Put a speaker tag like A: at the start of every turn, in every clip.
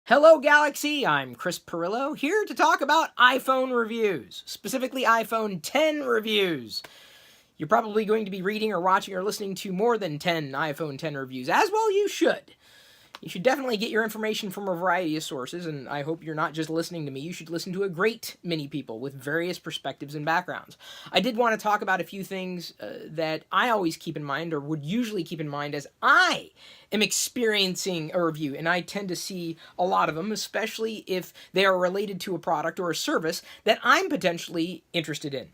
A: Hello Galaxy, I'm Chris Perillo, here to talk about iPhone reviews, specifically iPhone 10 reviews. You're probably going to be reading or watching or listening to more than 10 iPhone 10 reviews, as well you should. You should definitely get your information from a variety of sources, and I hope you're not just listening to me. You should listen to a great many people with various perspectives and backgrounds. I did want to talk about a few things that I always keep in mind, or would usually keep in mind, as I am experiencing a review, and I tend to see a lot of them, especially if they are related to a product or a service that I'm potentially interested in.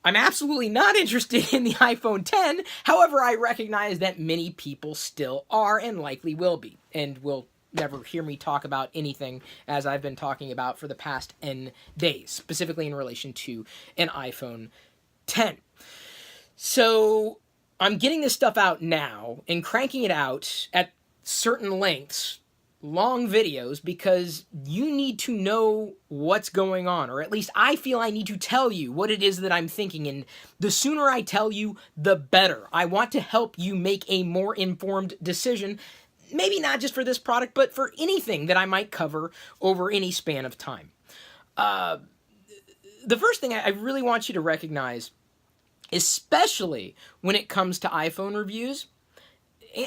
A: I'm absolutely not interested in the iPhone 10. However, I recognize that many people still are and likely will be, and will never hear me talk about anything as I've been talking about for the past N days, specifically in relation to an iPhone 10. So I'm getting this stuff out now and cranking it out at certain lengths, long videos, because you need to know what's going on, or at least I feel I need to tell you what it is that I'm thinking, and the sooner I tell you, the better. I want to help you make a more informed decision, maybe not just for this product, but for anything that I might cover over any span of time. The first thing I really want you to recognize, especially when it comes to iPhone reviews,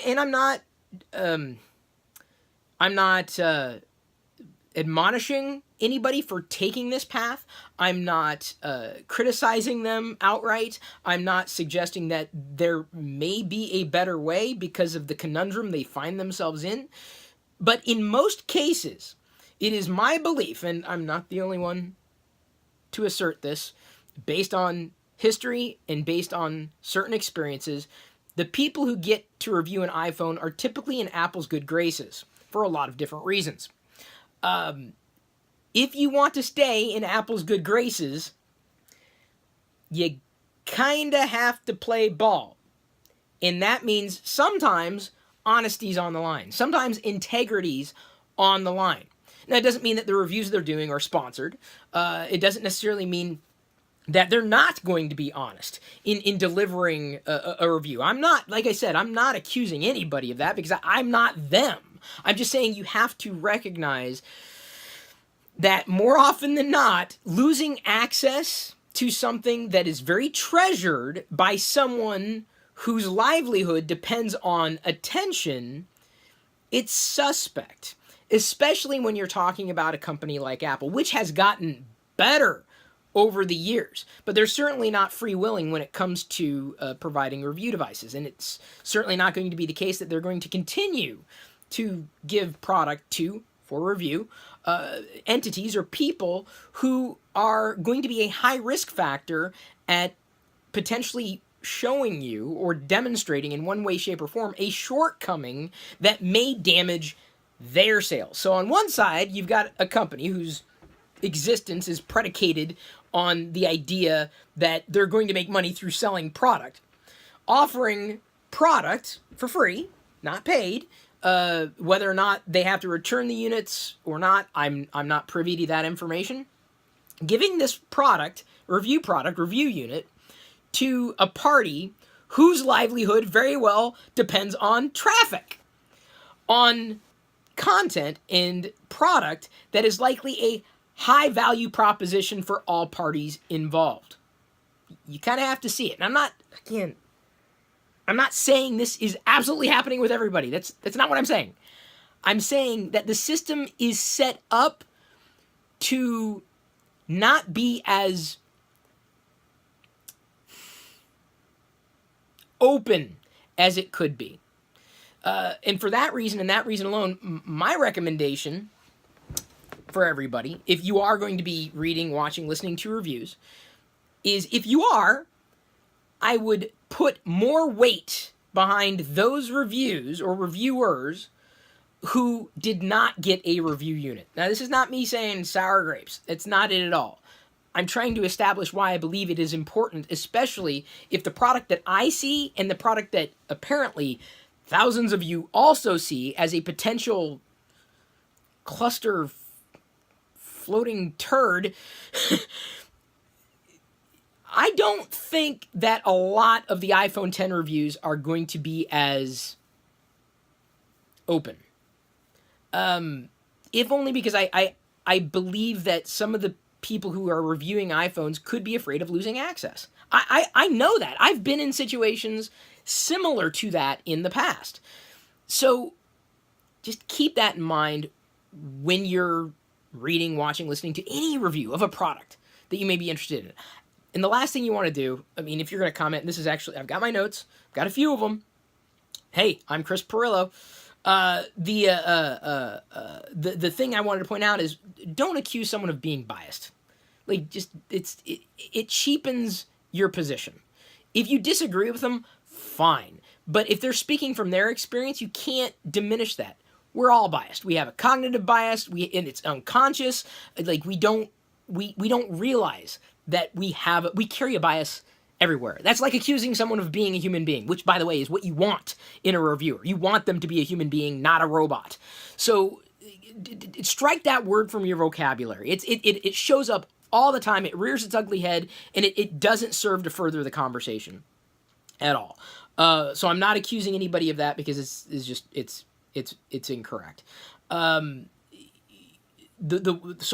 A: and I'm not admonishing anybody for taking this path. I'm not criticizing them outright. I'm not suggesting that there may be a better way because of the conundrum they find themselves in. But in most cases, it is my belief, and I'm not the only one to assert this, based on history and based on certain experiences, the people who get to review an iPhone are typically in Apple's good graces for a lot of different reasons. If you want to stay in Apple's good graces, you kinda have to play ball. And that means sometimes honesty's on the line. Sometimes integrity's on the line. Now, it doesn't mean that the reviews they're doing are sponsored. It doesn't necessarily mean that they're not going to be honest in delivering a review. I'm not, like I said, I'm not accusing anybody of that because I'm not them. I'm just saying you have to recognize that more often than not, losing access to something that is very treasured by someone whose livelihood depends on attention, it's suspect. Especially when you're talking about a company like Apple, which has gotten better over the years. But they're certainly not free-willing when it comes to providing review devices. And it's certainly not going to be the case that they're going to continue to give product to, for review, entities or people who are going to be a high risk factor at potentially showing you or demonstrating in one way, shape, or form a shortcoming that may damage their sales. So on one side, you've got a company whose existence is predicated on the idea that they're going to make money through selling product, offering product for free, not paid. Whether or not they have to return the units or not, I'm not privy to that information. Giving this review unit, to a party whose livelihood very well depends on traffic, on content and product that is likely a high value proposition for all parties involved. You kind of have to see it. And I'm not saying this is absolutely happening with everybody. That's not what I'm saying. I'm saying that the system is set up to not be as open as it could be. And for that reason and that reason alone, my recommendation for everybody, if you are going to be reading, watching, listening to reviews, is if you are, I would put more weight behind those reviews or reviewers who did not get a review unit. Now, this is not me saying sour grapes. It's not it at all. I'm trying to establish why I believe it is important, especially if the product that I see and the product that apparently thousands of you also see as a potential cluster floating turd, I don't think that a lot of the iPhone 10 reviews are going to be as open. if only because I believe that some of the people who are reviewing iPhones could be afraid of losing access. I know that. I've been in situations similar to that in the past. So just keep that in mind when you're reading, watching, listening to any review of a product that you may be interested in. And the last thing you want to do, I mean, if you're going to comment, this is actually, I've got my notes, I've got a few of them. Hey, I'm Chris Perillo. The thing I wanted to point out is don't accuse someone of being biased. Like, just, it cheapens your position. If you disagree with them, fine. But if they're speaking from their experience, you can't diminish that. We're all biased. We have a cognitive bias, and it's unconscious. Like, we don't realize that we carry a bias everywhere. That's like accusing someone of being a human being, which, by the way, is what you want in a reviewer. You want them to be a human being, not a robot. So strike that word from your vocabulary. It shows up all the time. It rears its ugly head, and it doesn't serve to further the conversation at all. So I'm not accusing anybody of that because it's incorrect. So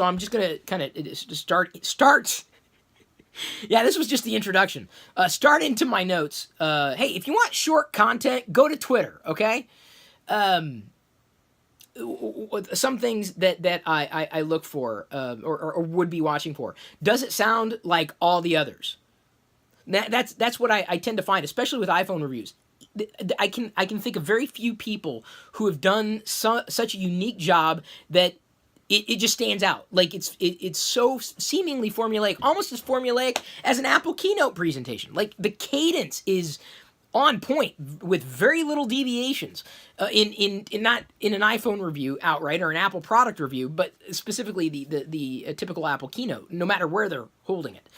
A: I'm just gonna kind of start. Yeah, this was just the introduction. Start into my notes. Hey, if you want short content, go to Twitter. Okay. Some things that I look for or would be watching for. Does it sound like all the others? That's what I tend to find, especially with iPhone reviews. I can think of very few people who have done such a unique job that it just stands out. Like it's so seemingly formulaic, almost as formulaic as an Apple keynote presentation. Like the cadence is on point with very little deviations in not in an iPhone review outright or an Apple product review, but specifically the typical Apple keynote, no matter where they're holding it.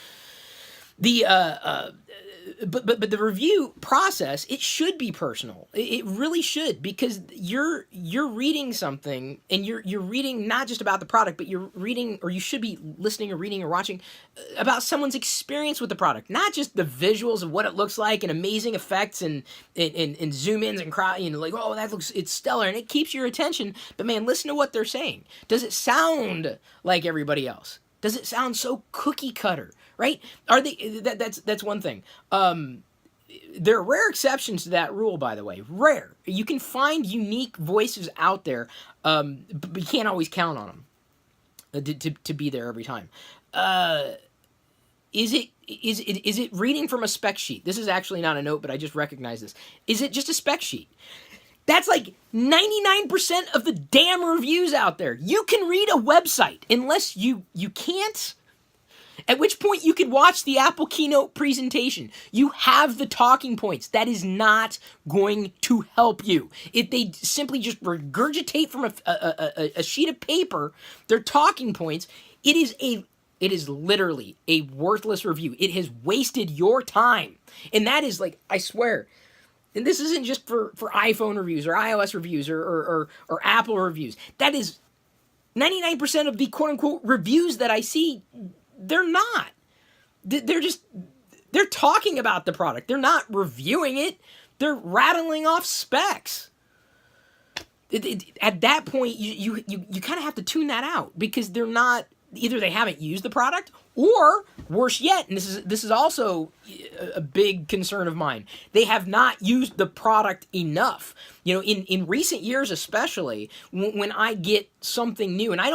A: But the review process, it should be personal. It really should, because you're reading something, and you're reading not just about the product, but you're reading, or you should be listening or reading or watching about someone's experience with the product, not just the visuals of what it looks like and amazing effects and zoom ins and crowd, like, oh, it's stellar, and it keeps your attention. But man, listen to what they're saying. Does it sound like everybody else? Does it sound so cookie cutter? Right? Are they? That's one thing. There are rare exceptions to that rule, by the way. Rare. You can find unique voices out there, but you can't always count on them to be there every time. Is it reading from a spec sheet? This is actually not a note, but I just recognize this. Is it just a spec sheet? That's like 99% of the damn reviews out there. You can read a website, unless you can't. At which point you could watch the Apple keynote presentation. You have the talking points. That is not going to help you. If they simply just regurgitate from a sheet of paper their talking points, it is literally a worthless review. It has wasted your time. And that is, like, I swear, and this isn't just for iPhone reviews or iOS reviews or Apple reviews. That is 99% of the quote-unquote reviews that I see. They're not. They're talking about the product. They're not reviewing it. They're rattling off specs. At that point, you kind of have to tune that out, because they're not, either they haven't used the product, or worse yet, and this is also a big concern of mine, they have not used the product enough. In recent years especially, when I get something new, and I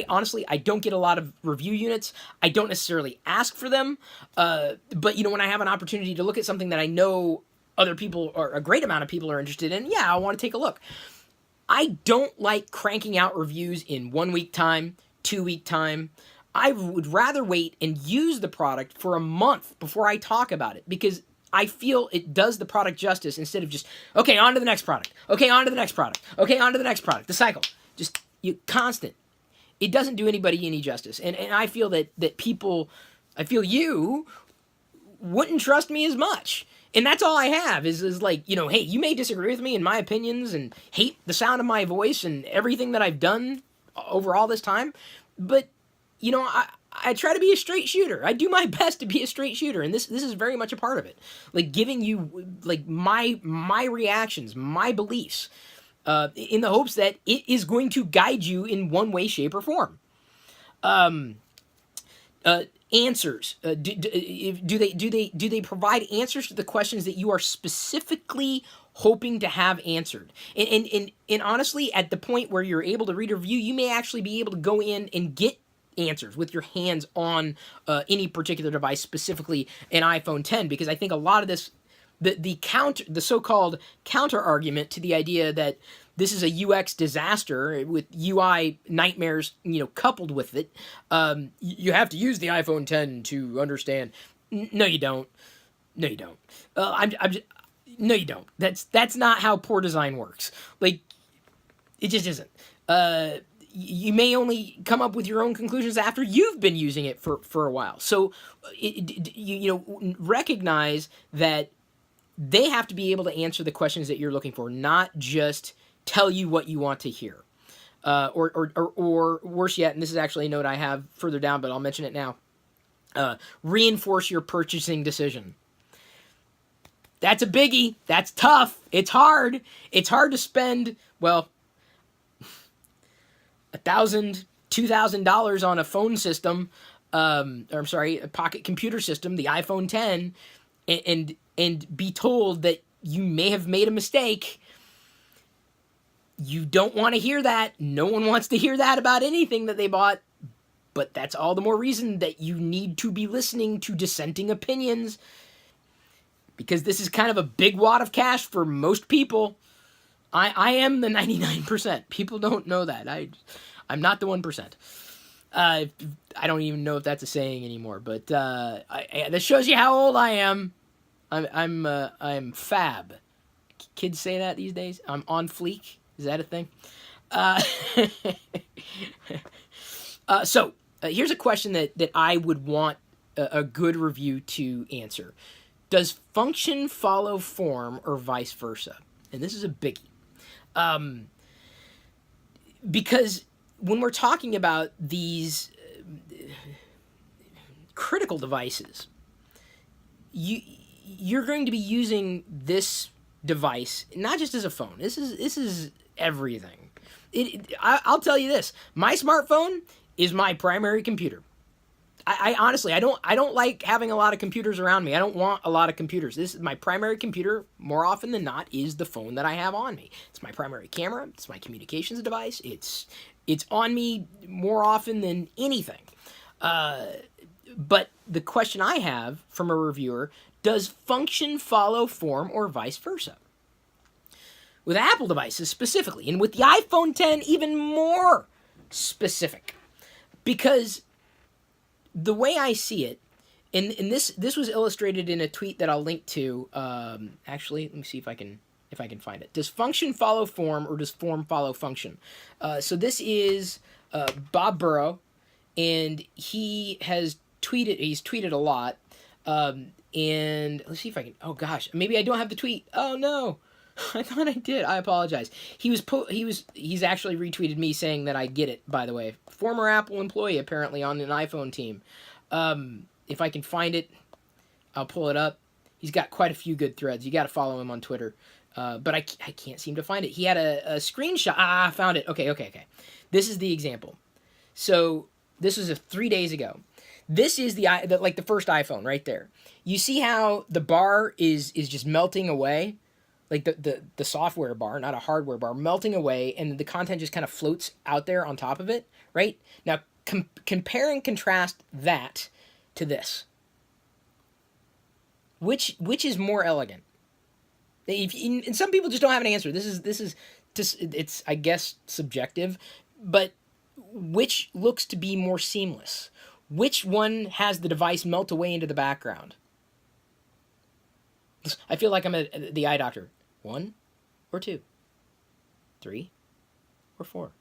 A: honestly, I don't get a lot of review units. I don't necessarily ask for them. But, when I have an opportunity to look at something that I know other people, or a great amount of people, are interested in, yeah, I want to take a look. I don't like cranking out reviews in 1 week time, 2 week time. I would rather wait and use the product for a month before I talk about it, because I feel it does the product justice, instead of just, okay, on to the next product. Okay, on to the next product. Okay, on to the next product. The cycle. Just constant. It doesn't do anybody any justice. And I feel that people, I feel you wouldn't trust me as much. And that's all I have is like, hey, you may disagree with me in my opinions and hate the sound of my voice and everything that I've done over all this time. But, I try to be a straight shooter. I do my best to be a straight shooter. And this is very much a part of it. Like, giving you, like, my reactions, my beliefs. in the hopes that it is going to guide you in one way, shape, or form. Answers. Do they provide answers to the questions that you are specifically hoping to have answered? And honestly, at the point where you're able to read a review, you may actually be able to go in and get answers with your hands on any particular device, specifically an iPhone 10, because I think a lot of this, the so-called counter argument to the idea that this is a UX disaster with UI nightmares, coupled with it. You have to use the iPhone 10 to understand. No, you don't. No, you don't. No, you don't. That's not how poor design works. Like, it just isn't. You may only come up with your own conclusions after you've been using it for a while. So, recognize that they have to be able to answer the questions that you're looking for, not just tell you what you want to hear. Or worse yet, and this is actually a note I have further down, but I'll mention it now. Reinforce your purchasing decision. That's a biggie. That's tough. It's hard. It's hard to spend, well, $1,000, $2,000 on a phone system, a pocket computer system, the iPhone 10, and be told that you may have made a mistake. You don't want to hear that. No one wants to hear that about anything that they bought. But that's all the more reason that you need to be listening to dissenting opinions, because this is kind of a big wad of cash for most people. I am the 99%. People don't know that. I'm not the 1%. I don't even know if that's a saying anymore, but that shows you how old I am. I'm fab. Kids say that these days. I'm on fleek. Is that a thing? So here's a question that I would want a good review to answer. Does function follow form or vice versa? And this is a biggie. Because when we're talking about these critical devices, you're going to be using this device not just as a phone. This is everything. I'll tell you this: my smartphone is my primary computer. I honestly, I don't like having a lot of computers around me. I don't want a lot of computers. This is my primary computer. More often than not, is the phone that I have on me. It's my primary camera. It's my communications device. It's on me more often than anything. But the question I have from a reviewer: does function follow form or vice versa? With Apple devices specifically, and with the iPhone 10 even more specific, because the way I see it, and this was illustrated in a tweet that I'll link to. Actually, let me see if I can find it. Does function follow form or does form follow function? So this is Bob Burrow, and he has tweeted. He's tweeted a lot. And let's see if I can. Oh gosh, maybe I don't have the tweet. Oh no, I thought I did. I apologize. He's actually retweeted me saying that I get it. By the way, former Apple employee apparently on an iPhone team. If I can find it, I'll pull it up. He's got quite a few good threads. You got to follow him on Twitter. But I can't seem to find it. He had a screenshot. I found it. Okay. This is the example. So this was 3 days ago. This is the first iPhone right there. You see how the bar is just melting away, like the software bar, not a hardware bar, melting away, and the content just kind of floats out there on top of it, right? Now compare and contrast that to this. Which is more elegant? And some people just don't have an answer. This is just, it's, I guess, subjective, but which looks to be more seamless? Which one has the device melt away into the background? I feel like I'm at the eye doctor. 1 or 2? 3 or 4?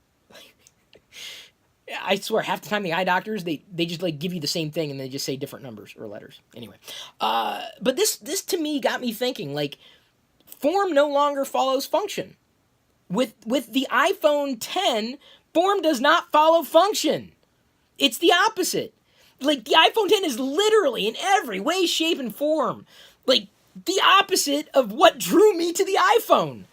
A: I swear, half the time the eye doctors, they just like give you the same thing and they just say different numbers or letters. Anyway, but this to me got me thinking, like, form no longer follows function. With the iPhone 10, form does not follow function. It's the opposite. Like, the iPhone 10 is literally, in every way, shape, and form, like, the opposite of what drew me to the iPhone.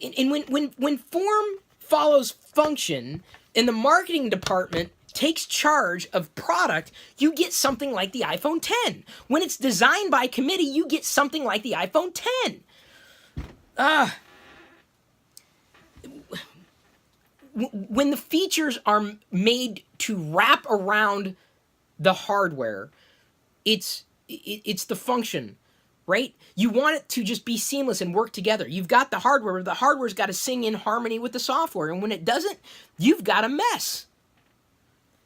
A: And when form follows function and the marketing department takes charge of product, you get something like the iPhone 10. When it's designed by committee, you get something like the iPhone 10. When the features are made to wrap around the hardware, it's the function, right? You want it to just be seamless and work together. You've got the hardware, but the hardware's got to sing in harmony with the software, and when it doesn't, you've got a mess.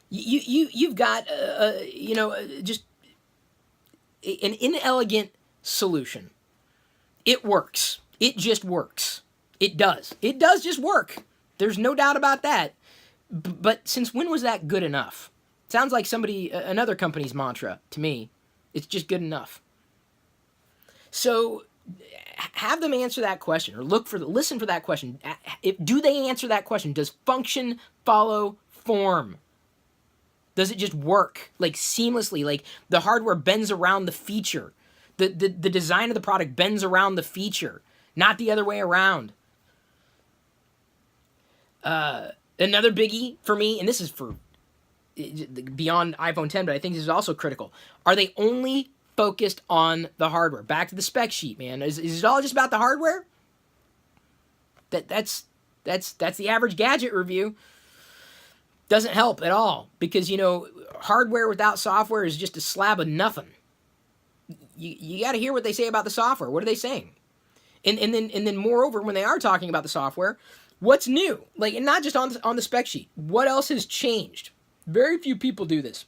A: You've got just an inelegant solution. It works. It just works. It does. It does just work. There's no doubt about that. But since when was that good enough? Sounds like another company's mantra to me. It's just good enough. So have them answer that question, or listen for that question. Do they answer that question? Does function follow form? Does it just work like seamlessly? Like the hardware bends around the feature. The design of the product bends around the feature, not the other way around. Another biggie for me, and this is for beyond iPhone 10, but I think this is also critical. Are they only focused on the hardware? Back to the spec sheet, man. Is it all just about the hardware? That's the average gadget review. Doesn't help at all, because hardware without software is just a slab of nothing. You got to hear what they say about the software. What are they saying? And then moreover, when they are talking about the software, what's new? Like, and not just on the spec sheet. What else has changed? Very few people do this.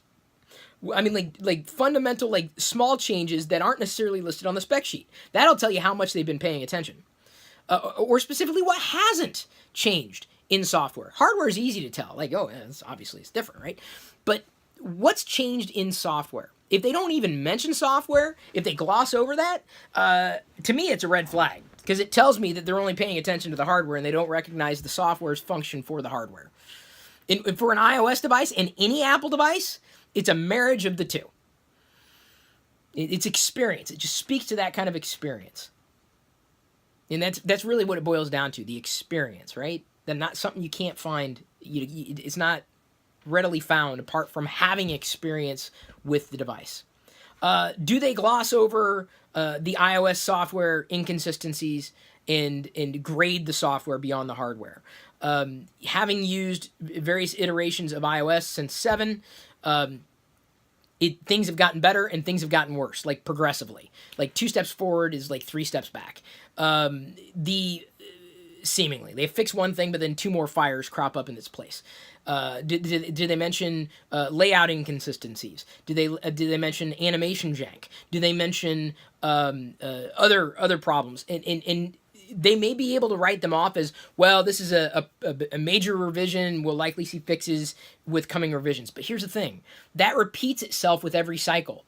A: I mean, like fundamental, like small changes that aren't necessarily listed on the spec sheet. That'll tell you how much they've been paying attention. Or specifically what hasn't changed in software. Hardware is easy to tell. Like, oh, yeah, obviously it's different, right? But what's changed in software? If they don't even mention software, if they gloss over that, to me it's a red flag. Because it tells me that they're only paying attention to the hardware and they don't recognize the software's function for the hardware. For an iOS device and any Apple device, it's a marriage of the two. It's experience. It just speaks to that kind of experience. And that's really what it boils down to, the experience, right? That not something you can't find. It's not readily found apart from having experience with the device. Do they gloss over the iOS software inconsistencies and grade the software beyond the hardware? Having used various iterations of iOS since 7, things have gotten better and things have gotten worse, like progressively. Like 2 steps forward is like 3 steps back. Seemingly they fix one thing, but then 2 more fires crop up in its place. Did they mention layout inconsistencies? Did they mention animation jank? Do they mention other problems? And they may be able to write them off as, well, this is a major revision. We'll likely see fixes with coming revisions. But here's the thing. That repeats itself with every cycle.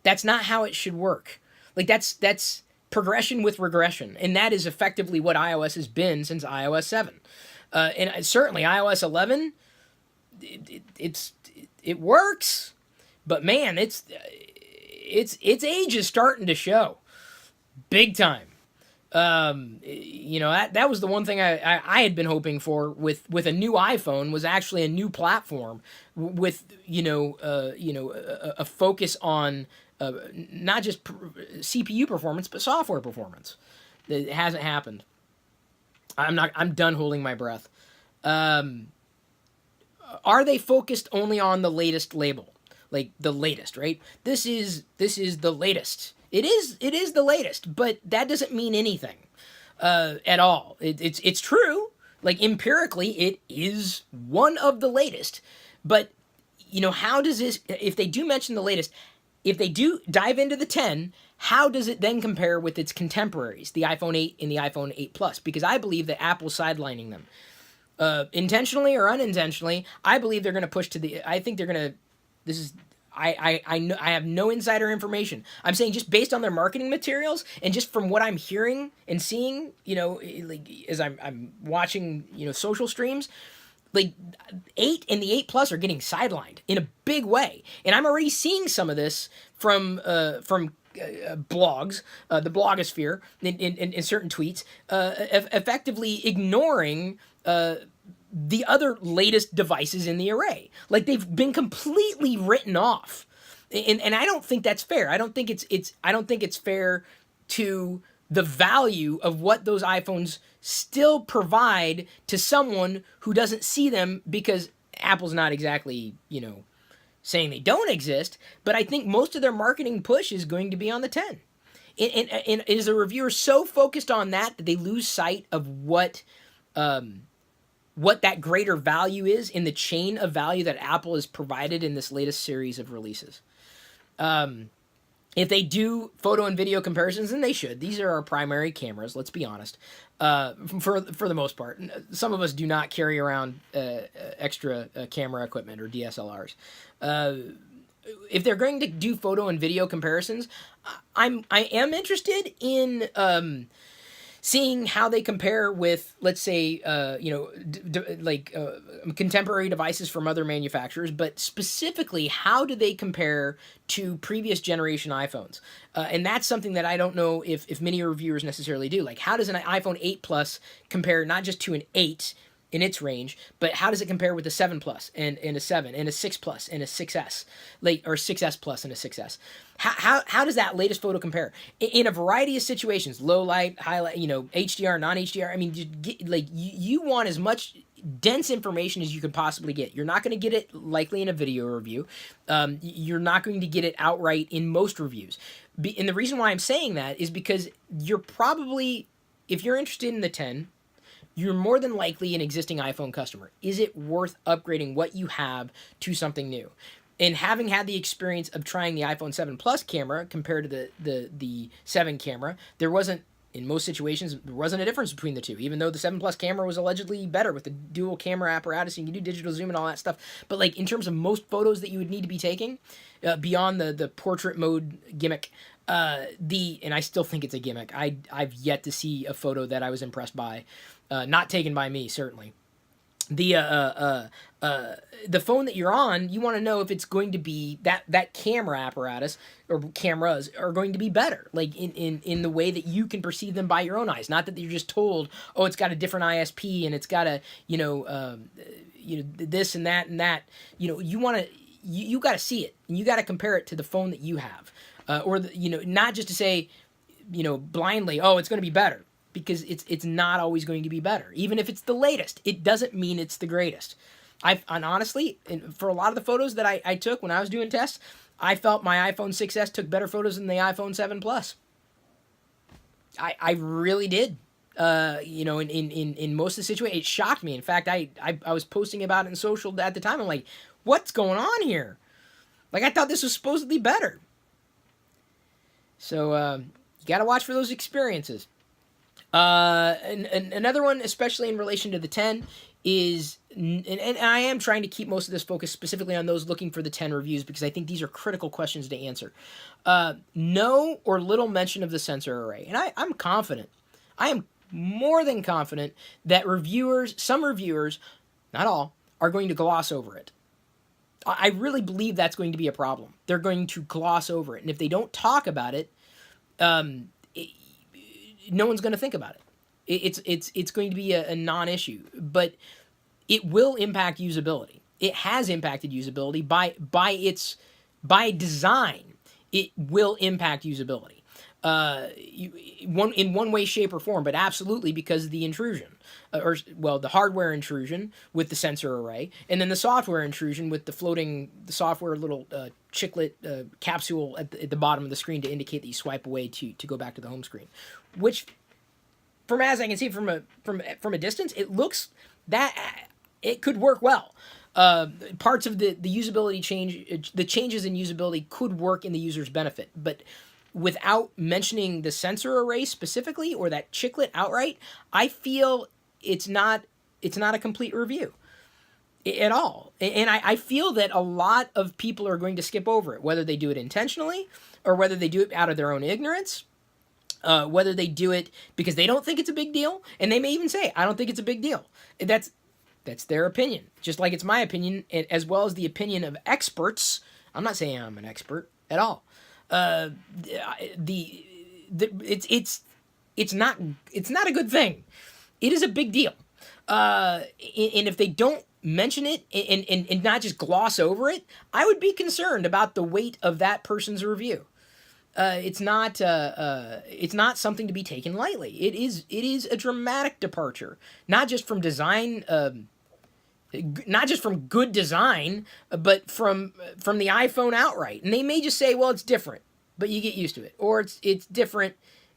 A: That's not how it should work. Like, that's progression with regression. And that is effectively what iOS has been since iOS 7. And certainly iOS 11, it works. But, man, its age is starting to show. Big time. That was the one thing I had been hoping for with a new iPhone, was actually a new platform with a focus on not just CPU performance but software performance. It hasn't happened. I'm done holding my breath. Are they focused only on the latest label, like the latest, right? This is the latest. It is the latest, but that doesn't mean anything at all. It's true. Like, empirically, it is one of the latest. But, how does this, if they do mention the latest, if they do dive into the 10, how does it then compare with its contemporaries, the iPhone 8 and the iPhone 8 Plus? Because I believe that Apple's sidelining them. Intentionally or unintentionally, I believe they're going to push I think they're going to, this is, I know, I have no insider information. I'm saying just based on their marketing materials and just from what I'm hearing and seeing, like as I'm watching, social streams, like 8 and the 8 Plus are getting sidelined in a big way. And I'm already seeing some of this from blogs, the blogosphere, in certain tweets, effectively ignoring the other latest devices in the array. Like they've been completely written off, and I don't think that's fair. I don't think it's fair to the value of what those iPhones still provide to someone who doesn't see them, because Apple's not exactly, saying they don't exist, but I think most of their marketing push is going to be on the 10. And is the reviewer so focused on that they lose sight of what that greater value is in the chain of value that Apple has provided in this latest series of releases? If they do photo and video comparisons, and they should, these are our primary cameras, let's be honest, for the most part. Some of us do not carry around extra camera equipment or DSLRs. If they're going to do photo and video comparisons, I am interested in seeing how they compare with, let's say, contemporary devices from other manufacturers, but specifically, how do they compare to previous generation iPhones? And that's something that I don't know if many reviewers necessarily do. Like, how does an iPhone 8 Plus compare not just to an 8 in its range, but how does it compare with a 7 Plus and a 7 and a 6 Plus and a 6S, or 6S Plus and a 6S? How does that latest photo compare in a variety of situations? Low light, highlight, HDR, non-HDR. I mean, you want as much dense information as you can possibly get. You're not going to get it likely in a video review. You're not going to get it outright in most reviews. And the reason why I'm saying that is because you're probably, if you're interested in the 10, you're more than likely an existing iPhone customer. Is it worth upgrading what you have to something new? And having had the experience of trying the iPhone 7 Plus camera compared to the 7 camera, in most situations, there wasn't a difference between the two, even though the 7 Plus camera was allegedly better with the dual camera apparatus, and you can do digital zoom and all that stuff. But like in terms of most photos that you would need to be taking, beyond the portrait mode gimmick, and I still think it's a gimmick. I've yet to see a photo that I was impressed by, not taken by me, certainly. The phone that you're on, you want to know if it's going to be that camera apparatus or cameras are going to be better, like in the way that you can perceive them by your own eyes. Not that you're just told, oh, it's got a different ISP and it's got a this and that and that. You want to you got to see it, and you got to compare it to the phone that you have, not just to say, blindly, oh, it's going to be better. Because it's not always going to be better. Even if it's the latest, it doesn't mean it's the greatest. And honestly, for a lot of the photos that I took when I was doing tests, I felt my iPhone 6S took better photos than the iPhone 7 Plus. I really did. In most of the situations, it shocked me. In fact, I was posting about it in social at the time. I'm like, what's going on here? Like, I thought this was supposedly better. So you got to watch for those experiences. And another one, especially in relation to the 10, is, and I am trying to keep most of this focused specifically on those looking for the 10 reviews, because I think these are critical questions to answer. No or little mention of the sensor array. And I'm confident, I am more than confident that some reviewers, not all, are going to gloss over it. I really believe that's going to be a problem. They're going to gloss over it. And if they don't talk about it, no one's going to think about it. It's going to be a non-issue, but it will impact usability. It has impacted usability by design. It will impact usability, in one way, shape, or form, but absolutely because of the intrusion, the hardware intrusion with the sensor array, and then the software intrusion with the software little chiclet capsule at the bottom of the screen to indicate that you swipe away to go back to the home screen. Which, from as I can see from a distance, it looks that it could work well. Parts of the usability the changes in usability could work in the user's benefit, but without mentioning the sensor array specifically or that chiclet outright, I feel it's not a complete review at all. And I feel that a lot of people are going to skip over it, whether they do it intentionally or whether they do it out of their own ignorance. Whether they do it because they don't think it's a big deal, and they may even say, I don't think it's a big deal. That's their opinion, just like it's my opinion, as well as the opinion of experts. I'm not saying I'm an expert at all. the, it's not a good thing. It is a big deal. And if they don't mention it and not just gloss over it, I would be concerned about the weight of that person's review. It's not something to be taken lightly. It is a dramatic departure, not just from design, not just from good design, but from the iPhone outright. And they may just say, well, it's different, but you get used to it, or it's different,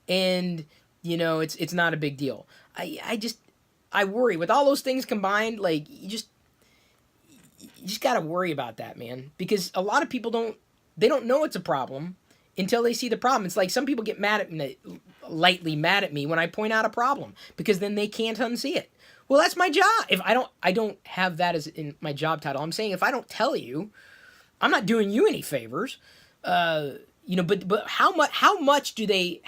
A: and it's not a big deal. I worry with all those things combined. Like you just gotta worry about that, man, because a lot of people don't know it's a problem until they see the problem. It's like some people get mad at me, lightly mad at me when I point out a problem, because then they can't unsee it. Well, that's my job. If I don't have that as in my job title. I'm saying if I don't tell you, I'm not doing you any favors. But how much do they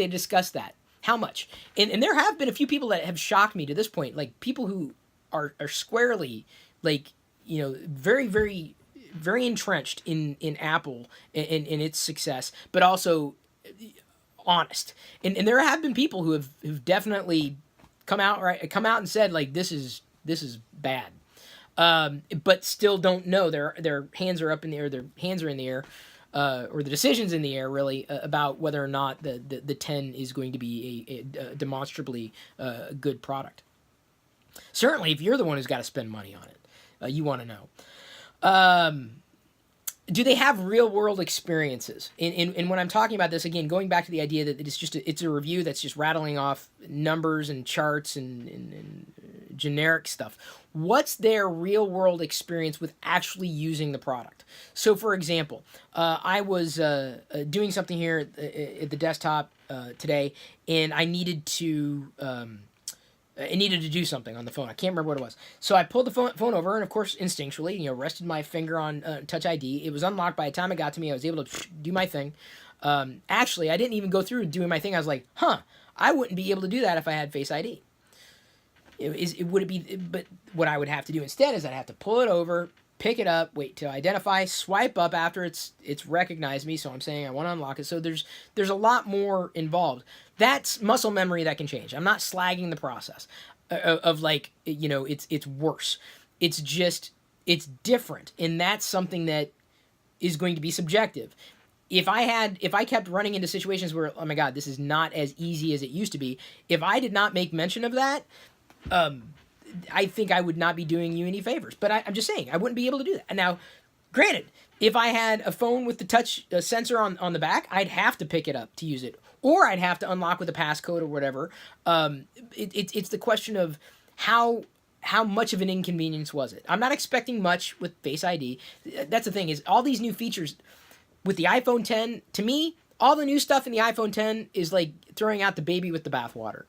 A: discuss that? How much? And there have been a few people that have shocked me to this point, like people who are squarely, like, very, very, very entrenched in Apple and its success, but also honest. And there have been people who've definitely come out and said, like, this is bad. But still don't know. Their hands are up in the air. Their hands are in the air. Or the decision's in the air, really, about whether or not the 10 is going to be a demonstrably good product. Certainly, if you're the one who's got to spend money on it, you want to know. Do they have real-world experiences? And when I'm talking about this, again, going back to the idea that it's a review that's just rattling off numbers and charts and generic stuff. What's their real-world experience with actually using the product? So, for example, I was doing something here at the desktop today, and I needed to do something on the phone. I can't remember what it was. So I pulled the phone over, and of course, instinctually, rested my finger on Touch ID. It was unlocked. By the time it got to me, I was able to do my thing. Actually, I didn't even go through doing my thing. I was like, I wouldn't be able to do that if I had Face ID. But what I would have to do instead is I'd have to pull it over, pick it up, wait to identify, swipe up after it's recognized me. So I'm saying I want to unlock it. So there's a lot more involved. That's muscle memory that can change. I'm not slagging the process of like, it's worse. It's just, it's different. And that's something that is going to be subjective. If I kept running into situations where, oh my God, this is not as easy as it used to be, if I did not make mention of that, I think I would not be doing you any favors. But I'm just saying, I wouldn't be able to do that. And now, granted, if I had a phone with the touch sensor on the back, I'd have to pick it up to use it. Or I'd have to unlock with a passcode or whatever. It's the question of how much of an inconvenience was it? I'm not expecting much with Face ID. That's the thing, is all these new features with the iPhone 10, to me, all the new stuff in the iPhone 10 is like throwing out the baby with the bathwater.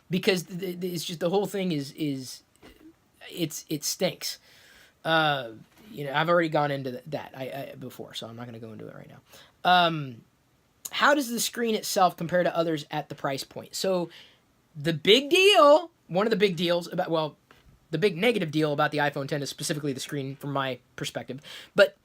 A: Because it's just, the whole thing it stinks. I've already gone into that before, so I'm not going to go into it right now. How does the screen itself compare to others at the price point? So one of the big deals the big negative deal about the iPhone 10 is specifically the screen from my perspective, but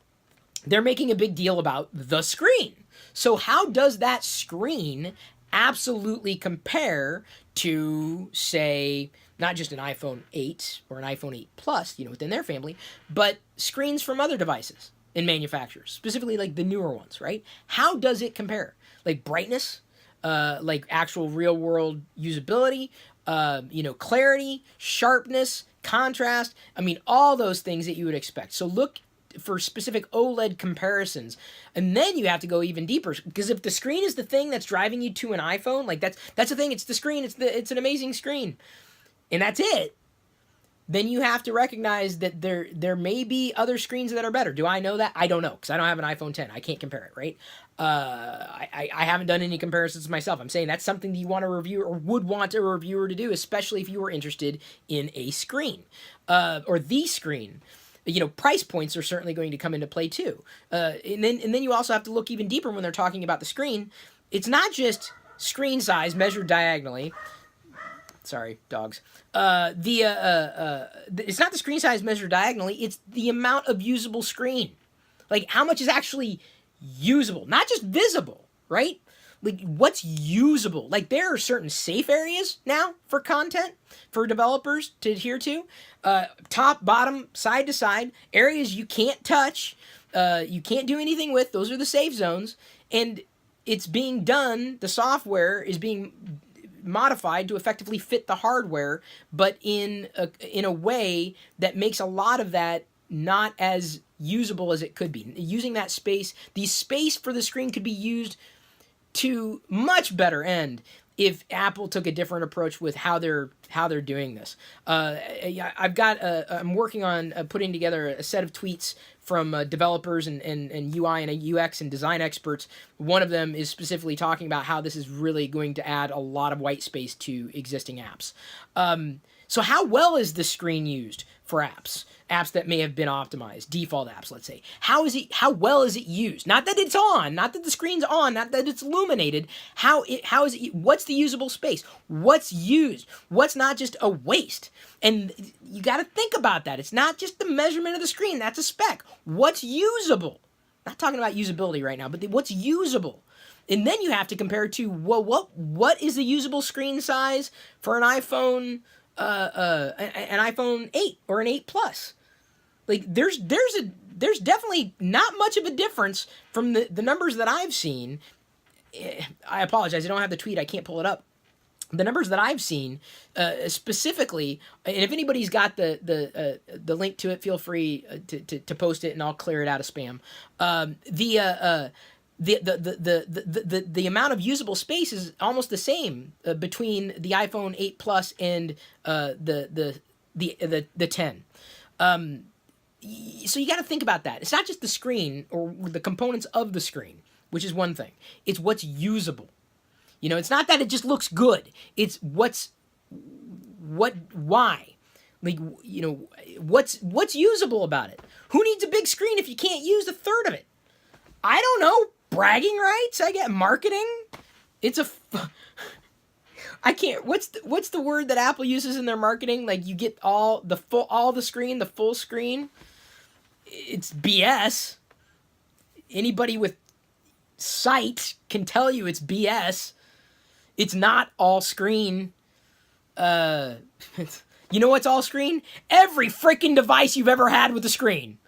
A: they're making a big deal about the screen. So how does that screen absolutely compare to, say, not just an iPhone 8 or an iPhone 8 Plus, within their family, but screens from other devices and manufacturers, specifically like the newer ones, right? How does it compare? Like brightness, like actual real world usability, clarity, sharpness, contrast. I mean, all those things that you would expect. So look for specific OLED comparisons, and then you have to go even deeper, because if the screen is the thing that's driving you to an iPhone, like that's the thing, it's the screen, it's an amazing screen, and that's it, then you have to recognize that there may be other screens that are better. Do I know that? I don't know, because I don't have an iPhone 10. I can't compare it, right? I haven't done any comparisons myself. I'm saying that's something that you want a reviewer, or would want a reviewer to do, especially if you were interested in a screen, or the screen. Price points are certainly going to come into play too. And then you also have to look even deeper when they're talking about the screen. It's not just screen size measured diagonally. Sorry, dogs. It's not the screen size measured diagonally. It's the amount of usable screen. Like how much is actually usable, not just visible, right? Like, what's usable? Like, there are certain safe areas now for content for developers to adhere to. Top, bottom, side to side. Areas you can't touch, you can't do anything with. Those are the safe zones. And it's being done, the software is being modified to effectively fit the hardware, but in a way that makes a lot of that not as usable as it could be. Using that space, the space for the screen could be used to much better end if Apple took a different approach with how they're doing this. I'm working on putting together a set of tweets from developers and UI and UX and design experts. One of them is specifically talking about how this is really going to add a lot of white space to existing apps. So how well is the screen used for apps? Apps that may have been optimized, default apps, let's say. How well is it used? Not that it's on, not that the screen's on, not that it's illuminated. How is it? What's the usable space? What's used? What's not just a waste? And you got to think about that. It's not just the measurement of the screen. That's a spec. What's usable? Not talking about usability right now, but what's usable? And then you have to compare it to, well, what is the usable screen size for an iPhone 8 or an 8 Plus? Like, there's definitely not much of a difference from the numbers that I've seen. I apologize, I don't have the tweet, I can't pull it up. The numbers that I've seen, specifically, and if anybody's got the link to it, feel free to post it, and I'll clear it out of spam. The amount of usable space is almost the same between the iPhone 8 Plus and the 10. So you got to think about that. It's not just the screen or the components of the screen, which is one thing. It's what's usable. You know, it's not that it just looks good. It's why. Like, you know, what's usable about it? Who needs a big screen if you can't use a third of it? I don't know. Bragging rights? I get marketing. I can't. What's the word that Apple uses in their marketing? Like, you get all the screen, the full screen. It's BS. Anybody with sight can tell you it's BS. It's not all screen. You know what's all screen? Every freaking device you've ever had with a screen.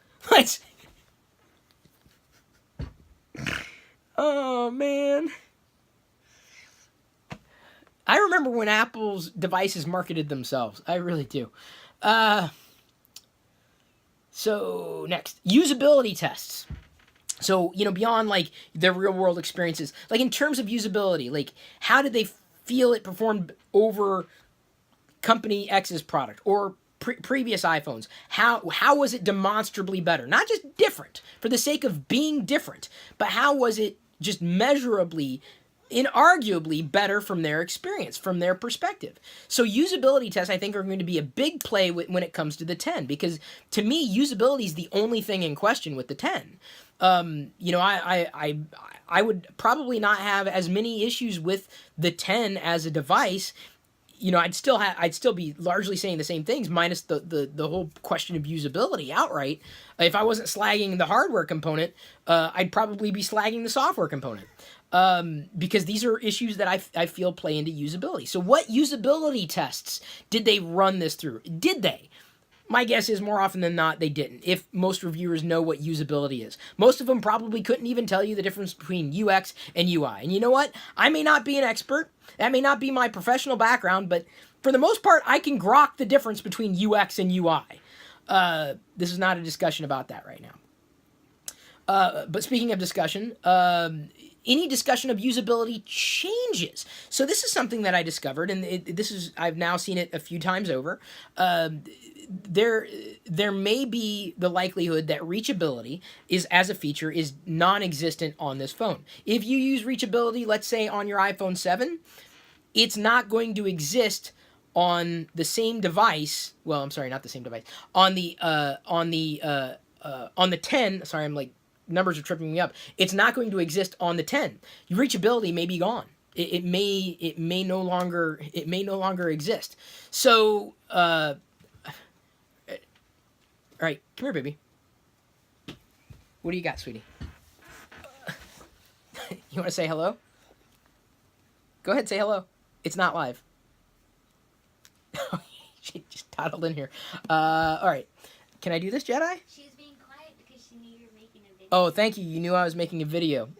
A: Oh, man. I remember when Apple's devices marketed themselves. I really do. So, next. Usability tests. So, you know, beyond, like, their real-world experiences. Like, in terms of usability, like, how did they feel it performed over Company X's product or previous iPhones? How was it demonstrably better? Not just different for the sake of being different, but how was it just measurably, inarguably better from their experience, from their perspective? So usability tests, I think, are going to be a big play when it comes to the 10, because to me, usability is the only thing in question with the 10. You know, I would probably not have as many issues with the 10 as a device. You know, I'd still be largely saying the same things, minus the whole question of usability outright. If I wasn't slagging the hardware component, I'd probably be slagging the software component. Because these are issues that I feel play into usability. So what usability tests did they run this through? Did they? My guess is more often than not, they didn't, if most reviewers know what usability is. Most of them probably couldn't even tell you the difference between UX and UI. And you know what? I may not be an expert. That may not be my professional background, but for the most part, I can grok the difference between UX and UI. This is not a discussion about that right now. But speaking of discussion, any discussion of usability changes. So this is something that I discovered, and I've now seen it a few times over. There may be the likelihood that reachability as a feature is non-existent on this phone. If you use reachability, let's say on your iPhone 7, it's not going to exist on the same device. Well, I'm sorry, not the same device. On the 10. Sorry, I'm like, numbers are tripping me up. It's not going to exist on the 10. Your reachability may be gone. It may no longer exist. So, all right, come here, baby. What do you got, sweetie? You want to say hello? Go ahead, say hello. It's not live. She just toddled in here. All right. Can I do this, Jedi?
B: She was being quiet because she knew you were making a video.
A: Oh, thank you. You knew I was making a video.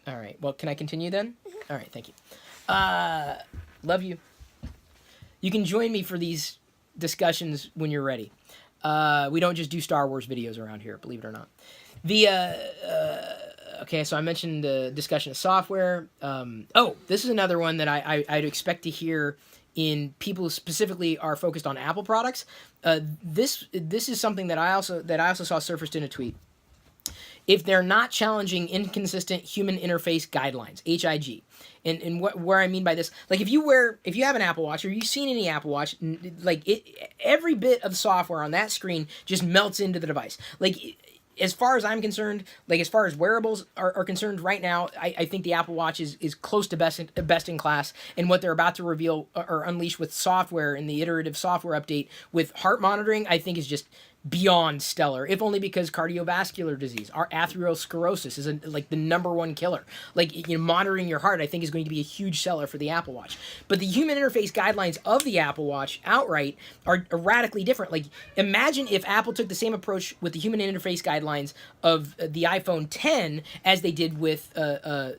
A: All right. Well, can I continue then? All right. Thank you. Love you. You can join me for these discussions when you're ready. We don't just do Star Wars videos around here, believe it or not. Okay, so I mentioned the discussion of software. This is another one that I'd expect to hear in people who specifically are focused on Apple products. This is something that I also saw surfaced in a tweet. If they're not challenging inconsistent human interface guidelines, HIG, and where I mean by this, like if you have an Apple Watch or you've seen any Apple Watch, like every bit of software on that screen just melts into the device. Like as far as I'm concerned, like as far as wearables are concerned right now, I think the Apple Watch is close to best in class. And what they're about to reveal or unleash with software in the iterative software update with heart monitoring, I think is just beyond stellar, if only because cardiovascular disease, our atherosclerosis is like the #1 killer. Like, monitoring your heart, I think, is going to be a huge seller for the Apple Watch. But the human interface guidelines of the Apple Watch outright are radically different. Like, imagine if Apple took the same approach with the human interface guidelines of the iPhone 10 as they did with the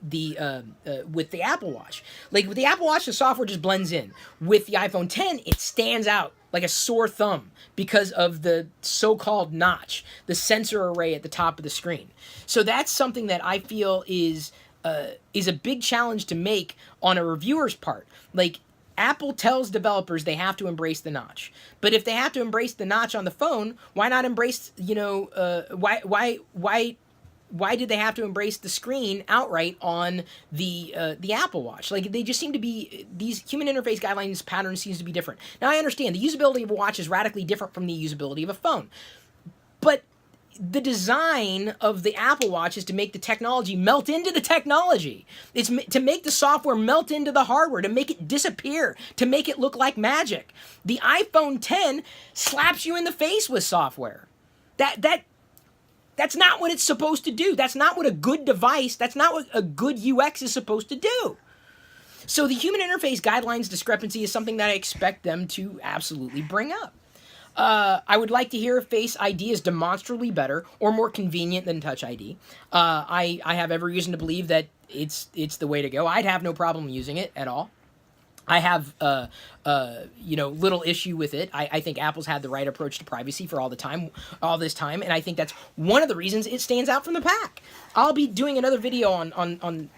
A: Apple Watch. Like, with the Apple Watch, the software just blends in. With the iPhone 10, it stands out like a sore thumb because of the so-called notch, the sensor array at the top of the screen. So that's something that I feel is a big challenge to make on a reviewer's part. Like, Apple tells developers they have to embrace the notch. But if they have to embrace the notch on the phone, why not embrace, why did they have to embrace the screen outright on the Apple Watch? Like, they just seem to be, these human interface guidelines patterns seems to be different. Now, I understand the usability of a watch is radically different from the usability of a phone, but the design of the Apple Watch is to make the technology melt into the technology. It's to make the software melt into the hardware, to make it disappear, to make it look like magic. The iPhone 10 slaps you in the face with software. That's not what it's supposed to do. That's not what a good device, that's not what a good UX is supposed to do. So the human interface guidelines discrepancy is something that I expect them to absolutely bring up. I would like to hear if Face ID is demonstrably better or more convenient than Touch ID. I have every reason to believe that it's the way to go. I'd have no problem using it at all. I have, little issue with it. I think Apple's had the right approach to privacy for all this time, and I think that's one of the reasons it stands out from the pack. I'll be doing another video on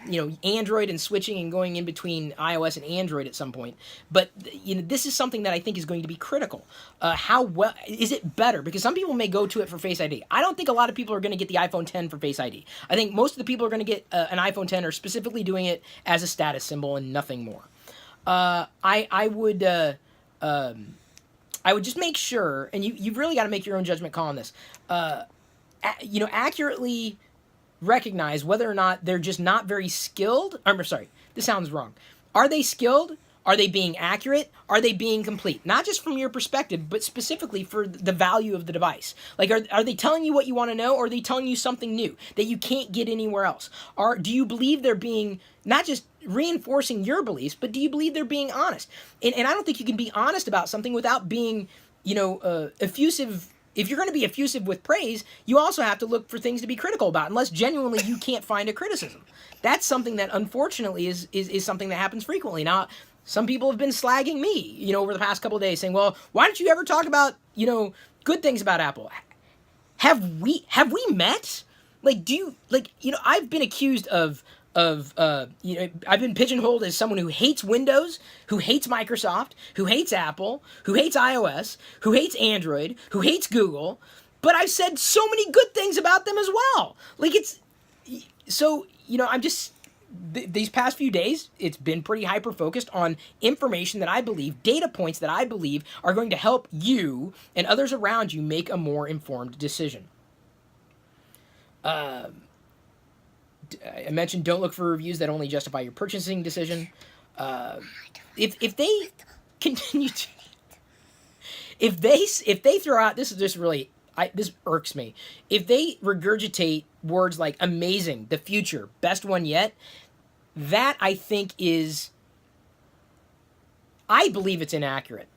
A: Android and switching and going in between iOS and Android at some point. But this is something that I think is going to be critical. How well is it better? Because some people may go to it for Face ID. I don't think a lot of people are going to get the iPhone 10 for Face ID. I think most of the people are going to get an iPhone 10 are specifically doing it as a status symbol and nothing more. I would just make sure, and you've really got to make your own judgment call on this. Accurately recognize whether or not they're just not very skilled. I'm sorry, this sounds wrong. Are they skilled? Are they being accurate? Are they being complete? Not just from your perspective, but specifically for the value of the device. Like, are they telling you what you want to know, or are they telling you something new that you can't get anywhere else? Do you believe they're being not just reinforcing your beliefs, but do you believe they're being honest? And I don't think you can be honest about something without being, effusive. If you're going to be effusive with praise, you also have to look for things to be critical about, unless genuinely you can't find a criticism. That's something that unfortunately is something that happens frequently. Now, some people have been slagging me, over the past couple of days, saying, well, why don't you ever talk about, good things about Apple? Have we met? Like, I've been accused of I've been pigeonholed as someone who hates Windows, who hates Microsoft, who hates Apple, who hates iOS, who hates Android, who hates Google, but I've said so many good things about them as well. Like, I'm just, these past few days, it's been pretty hyper-focused on information that I believe, data points that I believe are going to help you and others around you make a more informed decision. I mentioned don't look for reviews that only justify your purchasing decision. If they continue to, if they throw out this irks me. If they regurgitate words like amazing, the future, best one yet, that I think is, I believe it's inaccurate.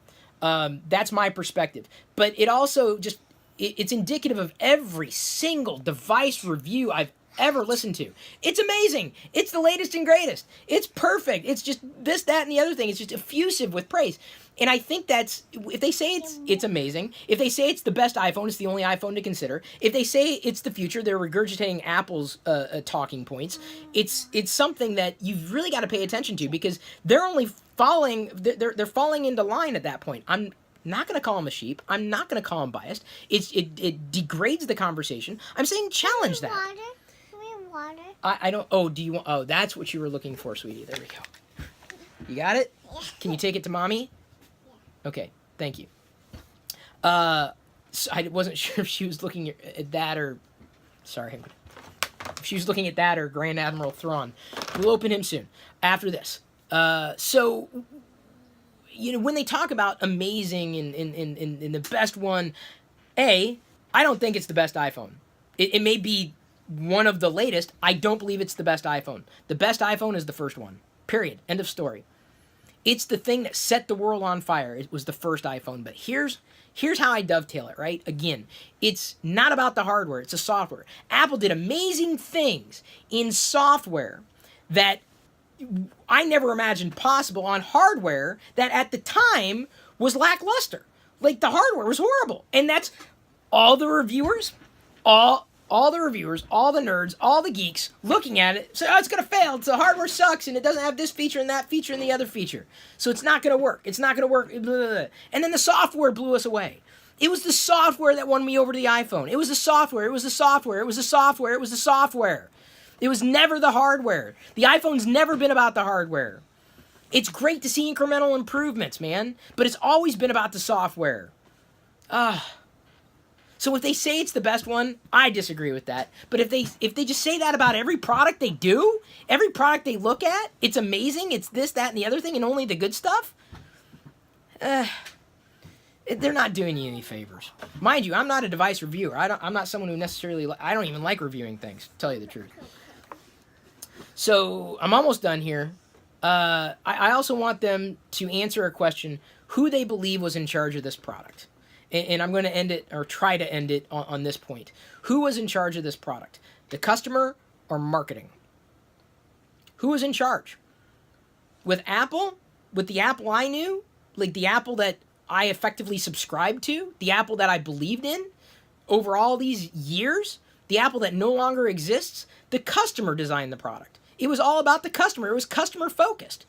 A: That's my perspective. But it also just, it's indicative of every single device review I've ever listened to. It's amazing. It's the latest and greatest. It's perfect. It's just this, that, and the other thing. It's just effusive with praise. And I think that's, if they say it's amazing, if they say it's the best iPhone, it's the only iPhone to consider. If they say it's the future, they're regurgitating Apple's talking points. It's something that you've really got to pay attention to, because they're only falling, they're falling into line at that point. I'm not going to call him a sheep. I'm not going to call him biased. It degrades the conversation. I'm saying challenge that.
B: Water.
A: I don't. Oh, do you want? Oh, that's what you were looking for, sweetie. There we go. You got it?
B: Yeah.
A: Can you take it to mommy?
B: Yeah.
A: Okay. Thank you. So I wasn't sure if she was looking at that or. Sorry. If she was looking at that or Grand Admiral Thrawn. We'll open him soon. After this. So. You know, when they talk about amazing and the best one, I don't think it's the best iPhone. It may be one of the latest. I don't believe it's the best iPhone. The best iPhone is the first one. Period. End of story. It's the thing that set the world on fire. It was the first iPhone. But here's how I dovetail it, right? Again, it's not about the hardware. It's the software. Apple did amazing things in software that I never imagined possible on hardware that at the time was lackluster. Like, the hardware was horrible. And that's all the reviewers, all the reviewers, all the nerds, all the geeks looking at it say, oh, it's going to fail. The hardware sucks, and it doesn't have this feature and that feature and the other feature. So it's not going to work. It's not going to work. Blah, blah, blah. And then the software blew us away. It was the software that won me over to the iPhone. It was the software. It was the software. It was the software. It was the software. It was never the hardware. The iPhone's never been about the hardware. It's great to see incremental improvements, man, but it's always been about the software. So if they say it's the best one, I disagree with that. But if they just say that about every product they do, every product they look at, it's amazing, it's this, that, and the other thing, and only the good stuff, they're not doing you any favors. Mind you, I'm not a device reviewer. I'm not someone who necessarily, I don't even like reviewing things, to tell you the truth. So I'm almost done here. I also want them to answer a question, who they believe was in charge of this product. And I'm going to end it, or try to end it, on this point. Who was in charge of this product? The customer or marketing? Who was in charge? With Apple? With the Apple I knew? Like the Apple that I effectively subscribed to? The Apple that I believed in over all these years? The Apple that no longer exists? The customer designed the product. It was all about the customer. It was customer focused.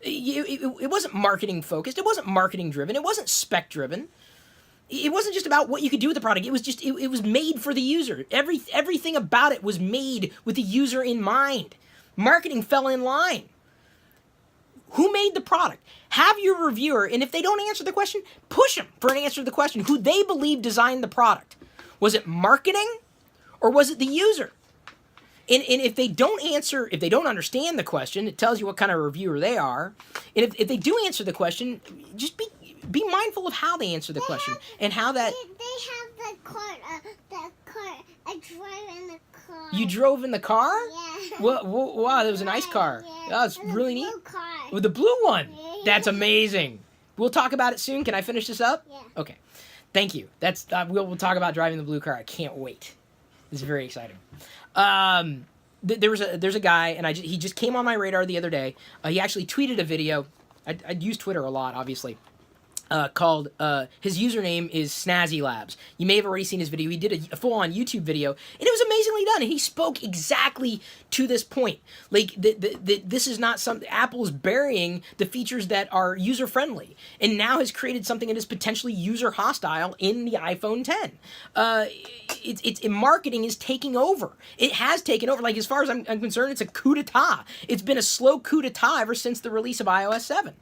A: It wasn't marketing focused. It wasn't marketing driven. It wasn't spec driven. It wasn't just about what you could do with the product. It was just, it was made for the user. Everything about it was made with the user in mind. Marketing fell in line. Who made the product? Have your reviewer, and if they don't answer the question, push them for an answer to the question. Who they believe designed the product. Was it marketing or was it the user? And if they don't answer, if they don't understand the question, it tells you what kind of reviewer they are. And if they do answer the question, just be mindful of how they answer the question and how that.
B: They have the car. I drove in the car.
A: You drove in the car?
B: Yeah.
A: Wow, that was a nice car.
B: Yeah.
A: Oh, it's really neat.
B: Blue car.
A: With the blue one.
B: Yeah.
A: That's amazing. We'll talk about it soon. Can I finish this up?
B: Yeah.
A: Okay. Thank you. That's we'll talk about driving the blue car. I can't wait. This is very exciting. There's a guy, and he just came on my radar the other day. He actually tweeted a video. I use Twitter a lot, obviously. Called, his username is Snazzy Labs. You may have already seen his video. He did a full-on YouTube video, and it was amazingly done. And he spoke exactly to this point. Like, this is not something, Apple is burying the features that are user-friendly, and now has created something that is potentially user-hostile in the iPhone 10. Marketing is taking over. It has taken over. Like, as far as I'm concerned, it's a coup d'etat. It's been a slow coup d'etat ever since the release of iOS 7.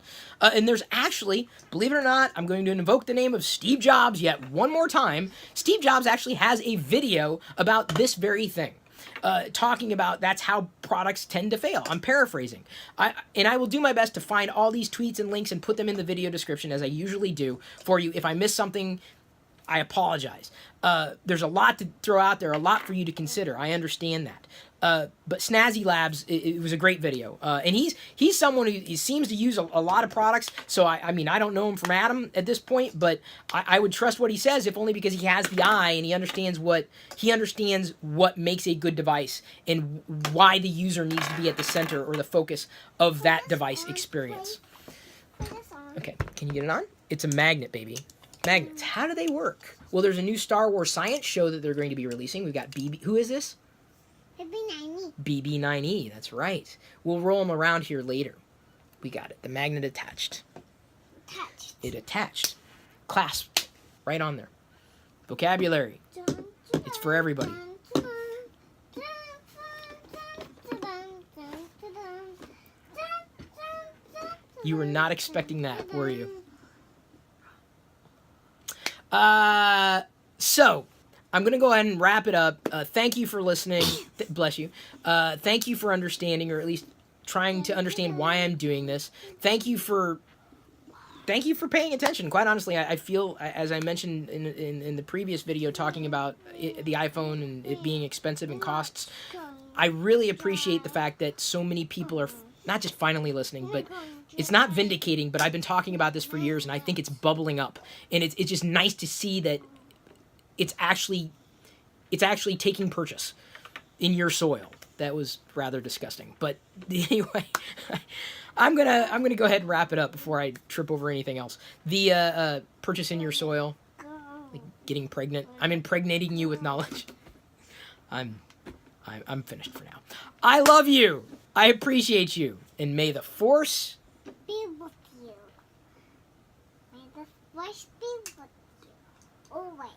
A: And there's actually, believe it or not, I'm going to invoke the name of Steve Jobs yet one more time. Steve Jobs actually has a video about this very thing. Talking about that's how products tend to fail. I'm paraphrasing. I will do my best to find all these tweets and links and put them in the video description, as I usually do for you. If I miss something, I apologize. There's a lot to throw out there, a lot for you to consider. I understand that. But Snazzy Labs, it was a great video. And he's someone who he seems to use a lot of products. So, I mean, I don't know him from Adam at this point, but I would trust what he says, if only because he has the eye and he understands what makes a good device and why the user needs to be at the center or the focus of that device experience. Okay, can you get it on? It's a magnet, baby. Magnets, how do they work? Well, there's a new Star Wars science show that they're going to be releasing. We've got BB. Who is this?
B: BB9E.
A: BB9E, that's right. We'll roll them around here later. We got it. The magnet attached. It attached. Clasped. Right on there. Vocabulary. It's for everybody. You were not expecting that, were you? So, I'm going to go ahead and wrap it up. Thank you for listening. Bless you. Thank you for understanding, or at least trying to understand why I'm doing this. Thank you for paying attention. Quite honestly, I feel, as I mentioned in the previous video talking about the iPhone and it being expensive and costs, I really appreciate the fact that so many people are not just finally listening, but it's not vindicating, but I've been talking about this for years, and I think it's bubbling up. And it's just nice to see that it's actually taking purchase in your soil. That was rather disgusting. But anyway, I'm gonna go ahead and wrap it up before I trip over anything else. The purchase in your soil, like getting pregnant. I'm impregnating you with knowledge. I'm finished for now. I love you. I appreciate you. And may the Force
B: be with you. May the Force be with you always.